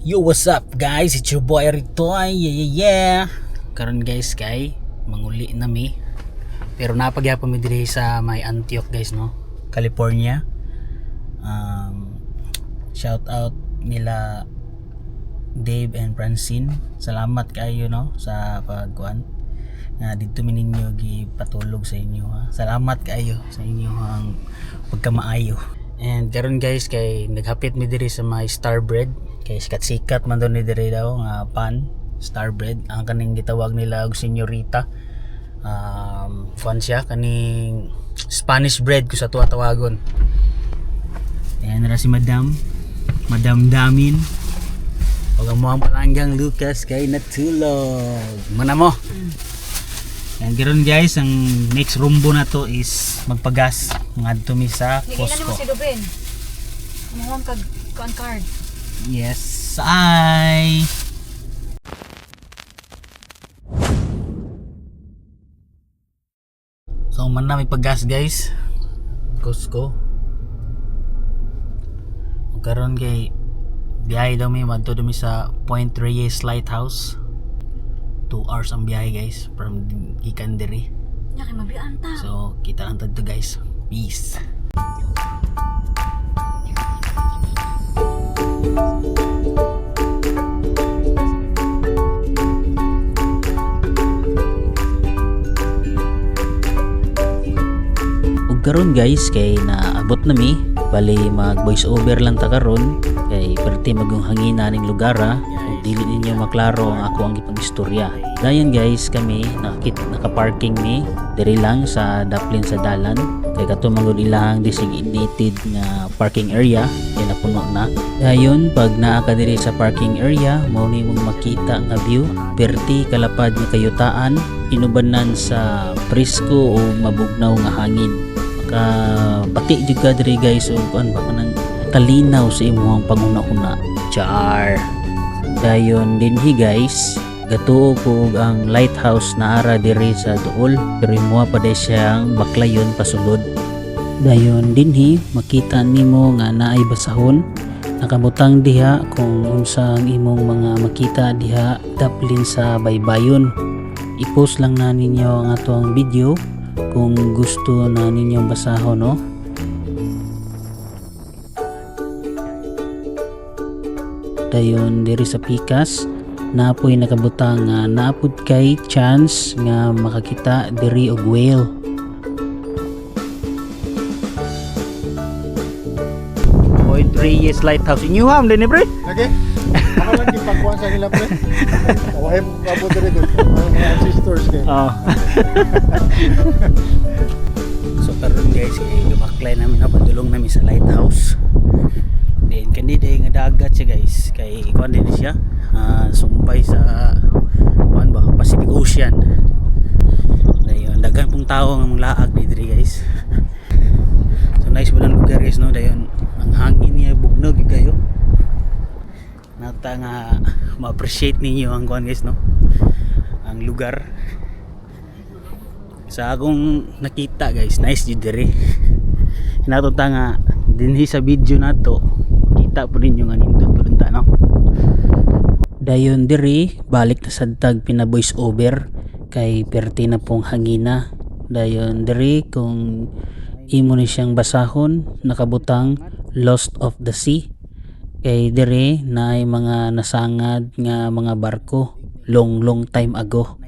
Yo, what's up guys? It's your boy Ritoy. Yeah. Karon guys kay manguli na mi. Pero napagyapon mi diri sa may Antioch guys no. California. Shout out nila Dave and Francine. Salamat kayo no sa pagkuan. Dito mi ninyo gipatulog sa inyo ha. Salamat kayo sa inyo ang pagkamaayo. And karon guys kay naghapit mi diri sa may Starbread. Kay sikat-sikat man doon ni diri daw nga pan Starbread ang kaning gitawag nila og senyorita. Kuan siya kaning Spanish bread ko sa tuwa tawagon. Ayan na si Madam Damin og ang muang palanggang Lucas kay natulog mana mo. And ganoon guys, ang next rumbo na to is magpagas ngadto mi sa Costco. Hindi na mo si Ruben. Ano kag kuan card? Yes, I. So man na may paggas guys. Costco. Karon kay biyahe daw mi madto mi sa Point Reyes Lighthouse. 2 hours ang biyahe guys from gikan diri. Nya kay mabiyaan ta. So kita lang tadto guys. Peace. Karon guys kay naabot na mi bali mag voice over lang ta karon kay perti magong hangina ning lugara dili ninyo maklaro ang ako ang gipangistorya. Dayon guys kami naka-parking mi diri lang sa daplin sa dalan kay kato magud ilang designated nga parking area kay napuno na. Dayon pag naa ka diri sa parking area mao ni mong makita nga view perti kalapad nga kayutaan inubanan sa presko o mabugnaw nga hangin. Pati juga diri guys o kuan ba kanang kalinaw sa imong panguna-una. Char. Dayon dinhi guys, gatuo ko ang lighthouse na ara diri sa duol pero imo pa day siyang baklayon pasulod. Dayon dinhi makita nimo nga naay basahon nakabutang diha kung unsang imong mga makita diha daplin sa baybayon. I-post lang na ninyo ang atong video kung gusto na ninyong basahon no. Dayon diri sa pikas napoy nakabutang nga naapod kay chance nga makakita diri og whale. Point Reyes Lighthouse inyo ham din pre. Lagi. Ako lang gipagkuhan sa nila pre. Wahay mo abot diri gud. Mga ancestors kay. So karon guys, lumaklay namin na padulong namin sa lighthouse. Then kandiday nga dagat siya guys, kay kuan din siya. Sumpay sa kuan ba, Pacific Ocean. Dayon daghan pong tao nga manglaag diri guys. So nice mo ng lugar guys no, dayon ang hangin niya bugnog kayo. Nata nga ma-appreciate ninyo ang kuan guys no. Ang lugar. Sa akong nakita guys, nice jud diri. Hinatuta nga dinhi sa video nato, kita po ninyo nga nindot po ta no. Dayon diri balik na sad tag pina voice over kay perti na pong hangina. Dayon diri kung imo ni siyang basahon nakabutang Lost of the Sea. Kay diri naay mga nasangad nga mga barko long time ago.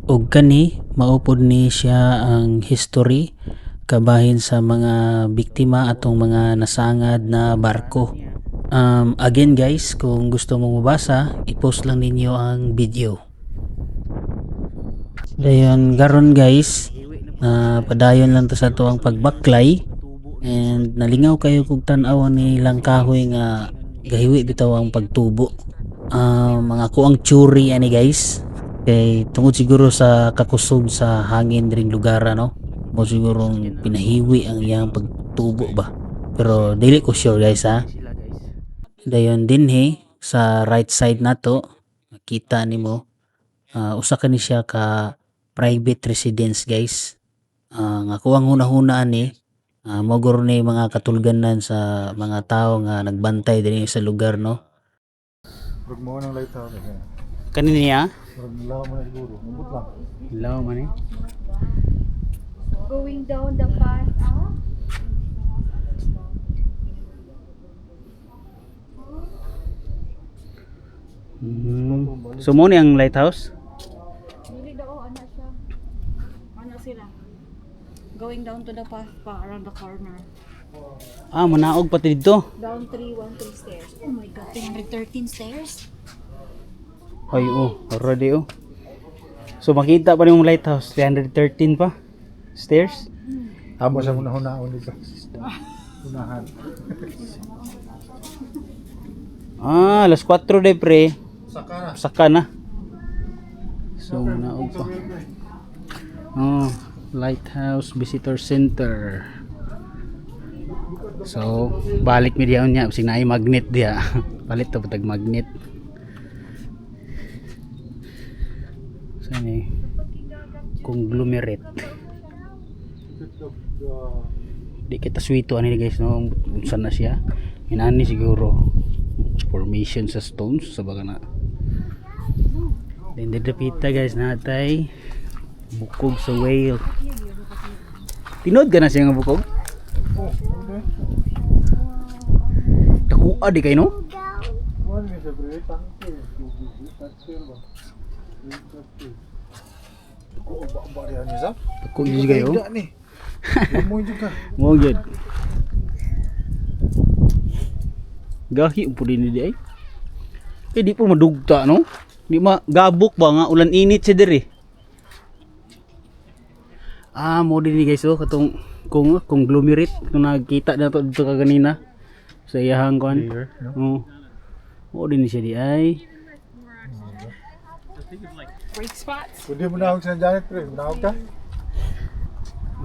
Og kani maupod ni siya ang history kabahin sa mga biktima atong mga nasangad na barko. Again guys, kung gusto mong mabasa, i-post lang ninyo ang video. Dayon garon guys, padayon lang ta sa to ang pagbaklay and nalingaw kayo kung tan-aw ni lang kahoy nga gahiwi bitaw ang pagtubo. Mga kuang churi ani guys. Kay tungod siguro sa kakusog sa hangin dring lugar no, mo sigurong pinahiwi ang iyang pagtubo ba, pero dili ko sure guys ha. Dayon dinhi sa right side nato makita nimo usa ka ni siya ka private residence guys. Nga kuwang huna-huna ani Mogor ni mga katulganan sa mga tao nga nagbantay din sa lugar, no? Huwag mo ng lighthouse. Kanina niya? Huwag nilaw mo na siguro. Mabot lang. Ilaw man eh. Going down the path. So mo ni ang lighthouse? Dili daw ana siya. Ano sila? Going down to the path pa around the corner. Manaog pati dito. Down 313 stairs. Oh my god, 313 stairs? Ay already So makita pa yung lighthouse, 313 pa stairs. Amo sa hunahon dito. Unahan. Alas 4 de pre. Saka na. Saka na. So manaog pa. Lighthouse Visitor Center. So balik mi diyan niya bising naay magnet diya. Palit to patag magnet. So ni conglomerate. Di kita suito ani guys no unsa na siya. Inani siguro formation sa stones sa baga na. Then didapita guys natay bukog sa whale. Tinod ka na siya nga bukog? Oh, okay. Dakua di kay no? Ano ni sa bre tangke. Tangke ba? Ko ba dia ni sa? Dakua di kayo. Tidak ni. Mo juga. Mo gyud. Gahi po din di ay. Di po madugta no? Di magabok ba nga ulan init siya diri. Mo din ni guys katong conglomerate kung nakita na to dito kanina sa iyahang kuan. Mo din siya di ay. Break spots. Pwede mo na sa Janet pre. Munawag ka.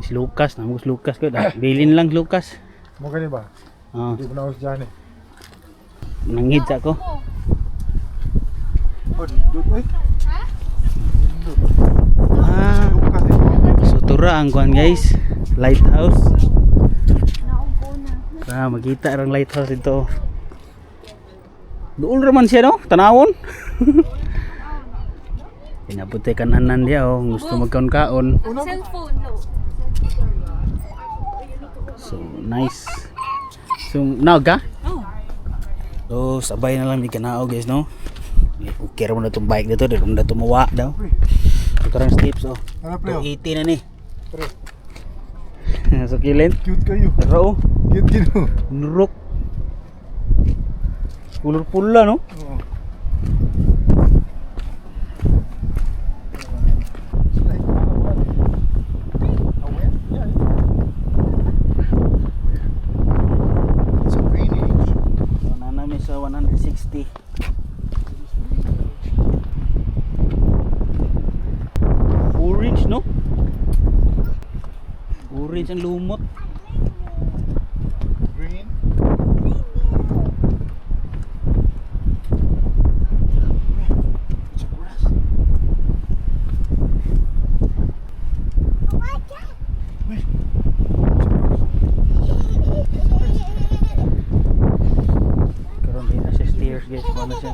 Si Lucas, namus Lucas ko. Bilin lang Lucas. Mo gani ba? Pwede mo na sa Janet. Nangid sa ko. Oh, dudut oi. Lukas eh. So tura ang kuan guys, lighthouse. Naong na. Makita ang lighthouse dito. Duol raman siya no, tanawon. Pinaputi kananan dia gusto magkaon-kaon. Cellphone no. So nice. So naog ka? Oh. So sabay na lang di kanaog guys no. Okay ra mo na tong bike dito, di na tumawa daw. Karang steps Ano pre? 280 na ni. Pre. So kilin. Cute kayo. Pero Cute gino. nurok. Kulur pula no. Oo. So greeny. So nanami sa 160. Orange no? Orange ang lumot. Green. Karon din na siya stairs guys, kung ano siya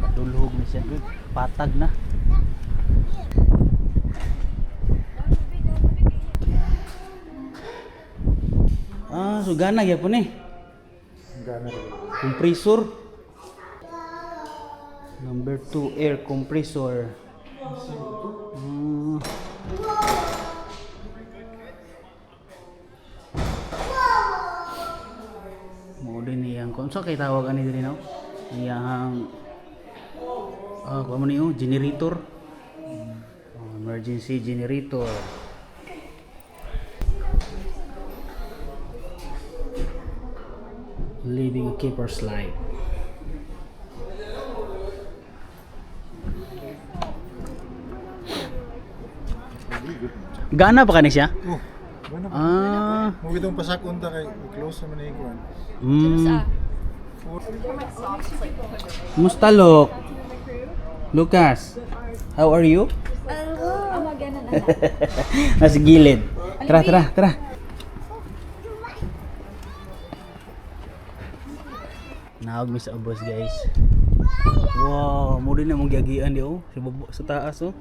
kadulhog na siya, patag na. So gana gyapon eh. Gana. Compressor. Number 2 air compressor. Mo din niyang kung sa kay tawag ani diri no? Iyang kung ano niyo generator. Emergency generator. Living a keeper's life. Gana pa kani siya? Oh. Gana ba? Mo gitong pasakon ta kay close naman ni kuan. Musta Lok? Lucas, how are you? Ama ganan Nasa gilid. Tara. Naog mi sa ubos guys. Wow, mo din na mong giagian di oh. Sa taas oh.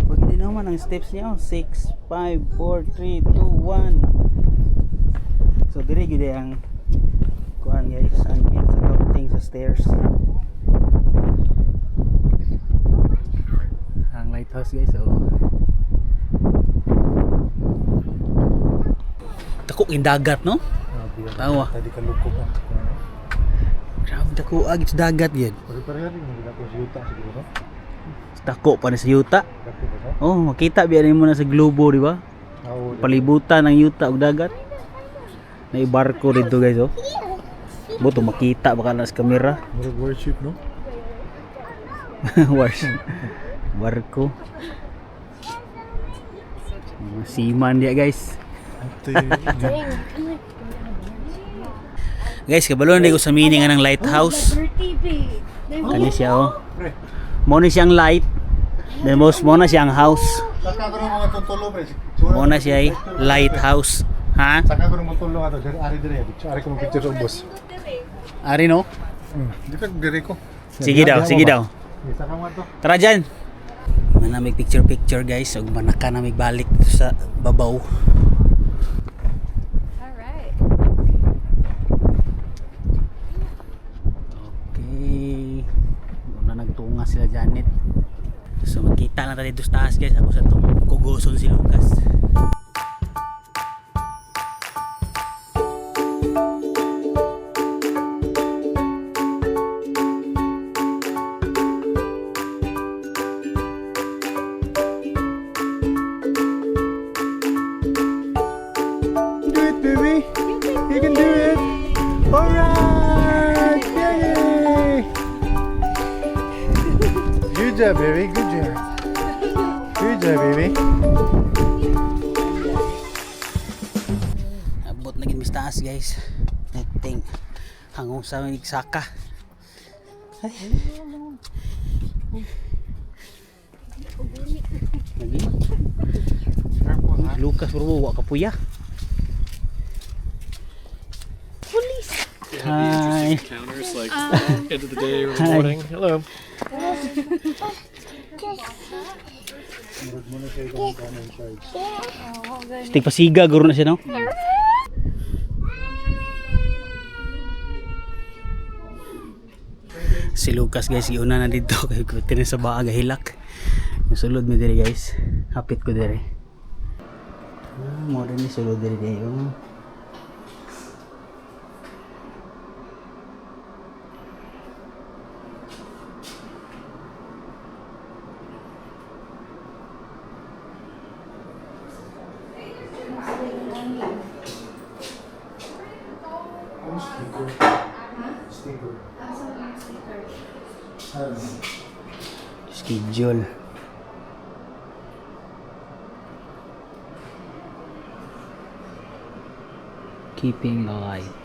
Pag hindi naman ang steps niya oh. 6, 5, 4, 3, 2, 1. So dire gid ang kuan guys, ang end sa counting sa stairs. Ang lighthouse guys oh. Dako yung dagat no? Tawa. Tadi kan luko pa. Grabe dako agit sa dagat yun. Pare-pareha rin mo dako sa yuta siguro. Dako pa na sa yuta. Dako ba sa? Oh, makita biyan mo na sa globo, di ba? Oo. Palibutan ng yuta ug dagat. May barko dito guys oh. Buto makita baka na sa kamera. Murag worship no? Wars. Barko. Mga seaman dia guys. Guys, kabalo na ko sa meaning ng lighthouse. Kani siya oh. Mo ni siyang light. Then mo na siyang house. Saka ko mga tutulo pre. Mo na siya ay lighthouse. Ha? Saka ko mga tutulo ato ari dire. Ari ko picture sa ubos. Ari no? Di ka dire ko. Sige daw, sige daw. Saka mo to. Tara dyan. Manamig picture guys. Ug manaka na may balik sa babaw. Alright. Okay. Una nagtunga sila Janet. So magkita na tayo dito sa taas guys. Ako sa itong kuguson si Lucas. Baby, you can do it. Alright, yay! Good job, baby. Good job. Good job, baby. Abot na gid taas guys. Neting hangong sa saka. Ay. Lagi. Lucas bro, wa ka puya. Hi. Encounters like end of the day or Hi. morning. Hello. Stig pasiga guro na siya no. Si Lucas guys, iuna na dito kay kutin sa baaga hilak. Yung sulod mi diri guys. Hapit ko diri. Mo ni sulod diri dayo. Schedule. Keeping the light.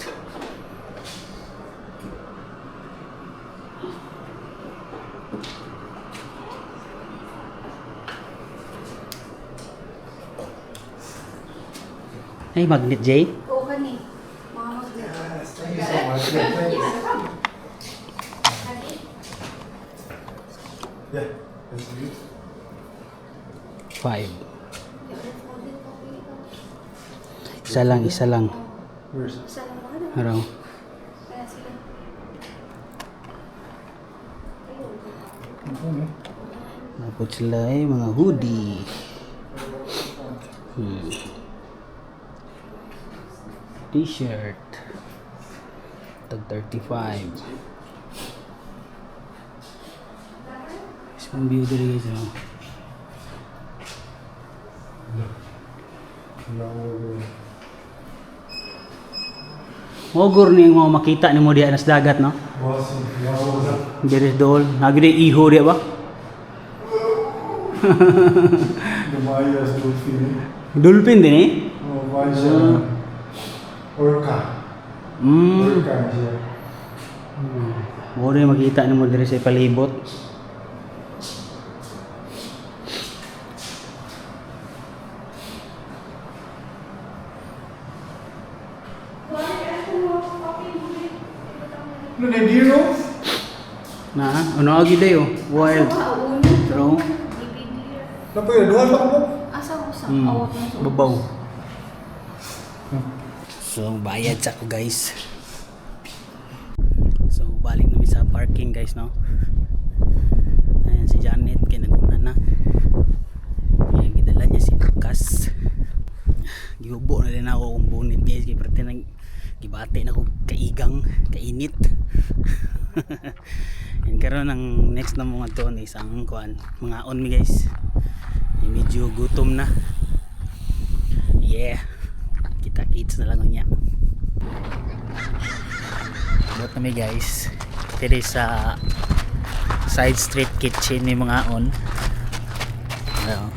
Ay, magnet Jay. Oo kani. Mga magnet. Thank you so much. Yeah, that's good. 5. Isa lang. Where's it? Sa mga Araw. kaya sila. Napot sila mga hoodie. T-shirt. Tag 35. Isang view dito guys. Mogor ni mga makita ni mo diya nas dagat no? Diri dool, nagdi iho diya ba? Lumaya sa dolphin. Dolphin din eh? Oh, why siya? Orca. Orca siya. Mo rin makita ni mo diri sa palibot. Ano na deer no? Na, ano agi dayo? Wild. Pero, Napoy duha pa ko. Asa ko sa babaw. So, bayad sa ko guys. So, balik namin sa parking guys, no? Ayan si Janet, kinaguna na. Ayan, gidala niya si Lucas. Giubo na rin ako kung bunit guys. Kaya pati nang gibate na ako kaigang, kainit. And karon ang next na mga to is ang kuan, mga on mi guys. Yung medyo gutom na. Yeah. Kita-kits na lang niya. Bot na mi guys. Dito sa side street kitchen ni mga on. Ayan.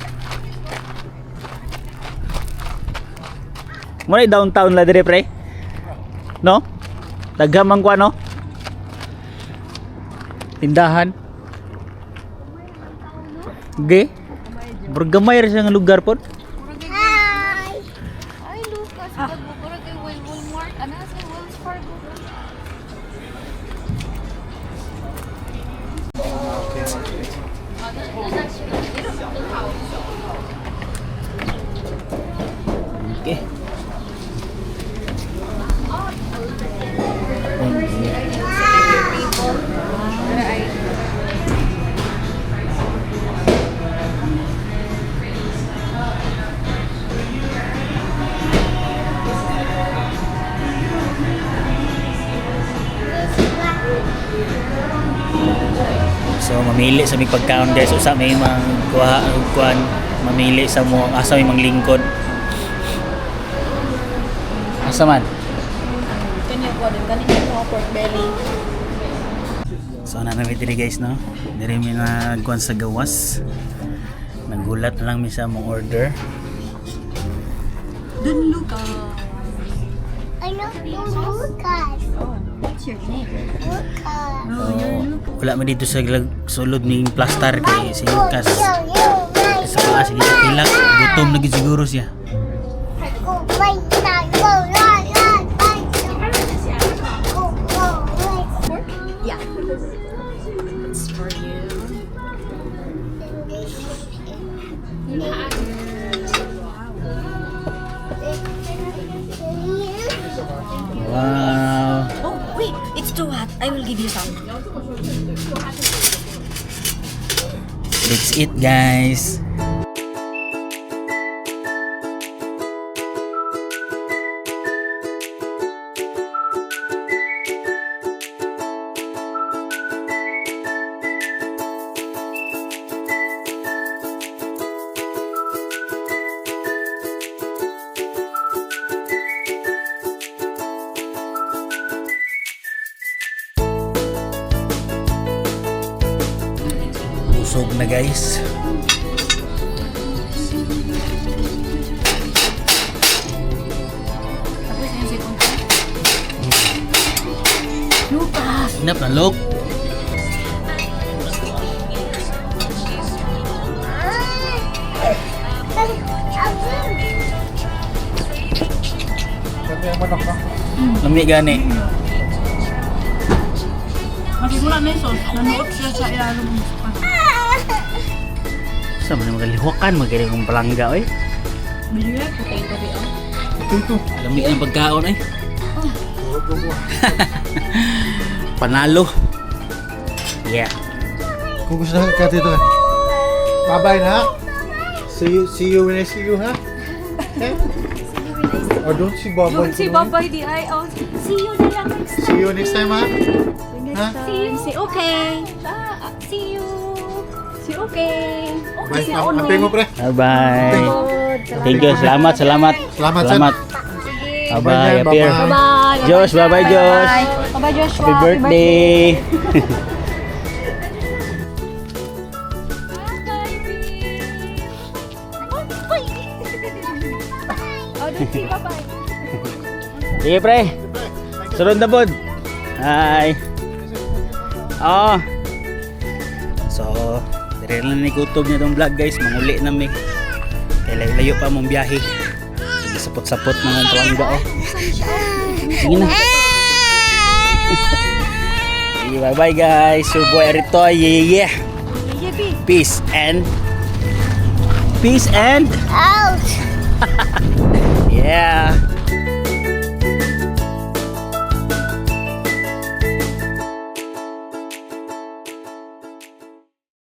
Muna downtown la dire pre. No? Daghamang kwa no? Tindahan. Ge? Bergamay ra siya nga lugar pod. Hi! Ay, Lucas. Pagbuburag kay Walmart. Ano sa Wells Fargo? Okay. So mamili sa may pagkaon guys, usa may kuan mamili sa mo asa may manglingkod. Asa man? Kanya ko din. Kanina ko pork belly. So nanami diri guys no. Diri mi na kuan sa gawas. Nagulat na lang mi sa mong order. Don Lucas. I know Lucas. Oh, what's your name? Lucas. So, wala man dito sa sulod ning plastar kay si Lucas. Yo, Sa paa sige pilak, gutom na gid siguro siya. go, right, now, go, right, right, right. Go, go, right. Yeah. It's for you. Wow. Oh, wait. It's too hot. I will give you some. That's it guys. Busog na guys. Tapos yung sipon ko. Lucas! Inap na look. Kami ang manok na. Lami gani. Masigura na yung sauce. Nanuot siya sa ilalong mo. Sa man magalihukan magari kong palangga oy. Bili ko kayo pa rin. Ito. Lami ang pagkaon ay. Go. Panalo. Yeah. Kung gusto na ka dito. Bye-bye na. See you when I see you, ha? Okay? Or don't see bye-bye. Don't say bye-bye di ay. Oh, see you na lang next time. See you next time, ha? Ha? See you. Say okay. See you. Say okay. Okay, Bye. say on Amping mo, pre. Bye-bye. Thank you. Salamat. Salamat, Sir. Bye-bye. Bye-bye. Appear. Bye-bye. Josh, bye-bye, Josh. Bye-bye, Joshua. Happy birthday. Oh, don't say bye-bye. Sige, pre. Sunod na pod. Hi. Oh. So, dire lang ni kutob niya tong vlog guys. Manguli na mi. Kaya layo pa mong biyahe. Sapot-sapot mga palangga oh. Sige na. bye bye guys. Your boy Aritoy. Yeah. Yippee! Peace and Out. yeah.